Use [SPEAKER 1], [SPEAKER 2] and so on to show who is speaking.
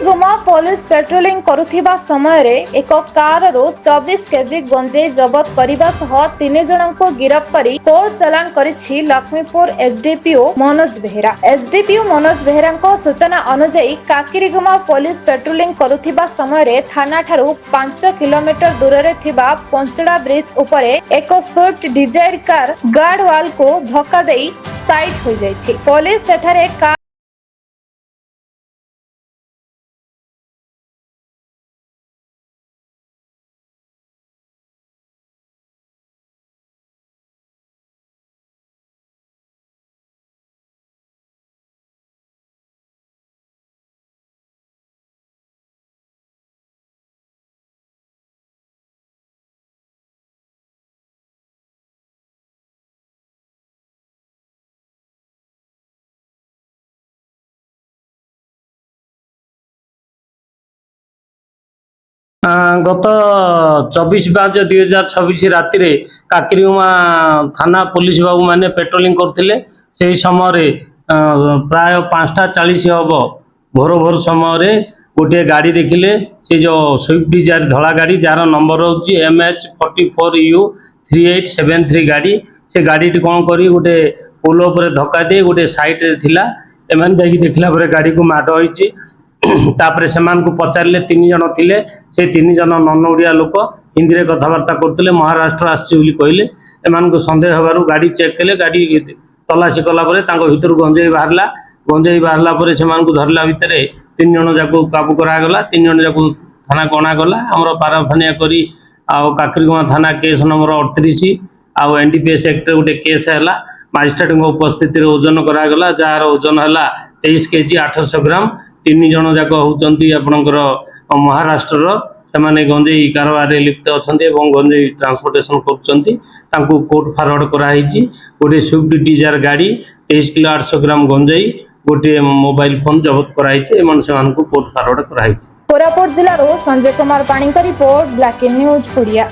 [SPEAKER 1] काकिरीगुमा police patrolling करुथिबा समय रे एक कार रो 24 केजी गंजेई जबत करिबा सह 3 जनक गिरफ्त करी कोर्ट चालान करिछि लक्ष्मीपुर एसडीपीओ मनोज बेहेरा। एसडीपीओ मनोज बेहेरा सूचना अनुसार काकिरीगुमा पुलिस पेट्रोलिंग करुथिबा समय रे थाना ठारू 5 किलोमीटर दूर रे थिबा पंचड़ा ब्रिज उपरे एक स्विफ्ट डिजायर कार गार्ड वाल को धक्का देई साइड हो जाइछि। पुलिस सेठारे
[SPEAKER 2] गत 24/5/2026 राति रे काकिरीगुमा थाना पुलिस बाबू माने पेट्रोलिंग करथिले। सेही समय प्राय 5:40 हब भोर समय गोटे गाड़ी देखिले, से जो स्विफ्ट डिजायर धला गाड़ी जार नंबर होची MH44U 3873 गाड़ी। से गाड़ी कौन करी गोटे पोल उपर धक्का दे गोटे साइड रे थिला। एमान जाकी देखला परे गाड़ी को माड होईची। तापरे सेमान को पचारले 3 जन थिले। से 3 जन नन ओडिया लोक हिंदी रे कथबार्ता करतले, महाराष्ट्र आसी बोली कहले। एमान को संदेह हबारु गाड़ी चेक कले, गाड़ी तलाशी कला परे तांको भितर गंजेई बाहरला परे सेमान को धरला भितरे 3 जन जाको काबू करा गला। 3 जन जाको थाना कोना गला। हमरो पाराफानिया करी आ काकिरीगुमा थाना केस नंबर 38 आ एनडीपीएस एक्ट रे गोटे केस हैला। मजिस्ट्रेट उपस्थिति रे ओजन करा गला, जार ओजन हैला 23 केजी 800 ग्राम। 3 जन जाक होउचंती आपनकर महाराष्ट्र सेमाने गंजेई कारबार रे लिप्त अछंती एवं गंजेई ट्रांसपोर्टेशन करछंती। तांको कोर्ट फॉरवर्ड करा हिची। गोटे स्विफ्ट डिजायर गाड़ी 23 किलो 800 ग्राम गंजेई गोटे मोबाइल फोन जब्त करा हिची। एमन सेमान को कोर्ट फॉरवर्ड करा हिची।
[SPEAKER 1] कोरापुट जिल्ला रो संजय कुमार पाणी का रिपोर्ट ब्लैक न्यूज ओडिया।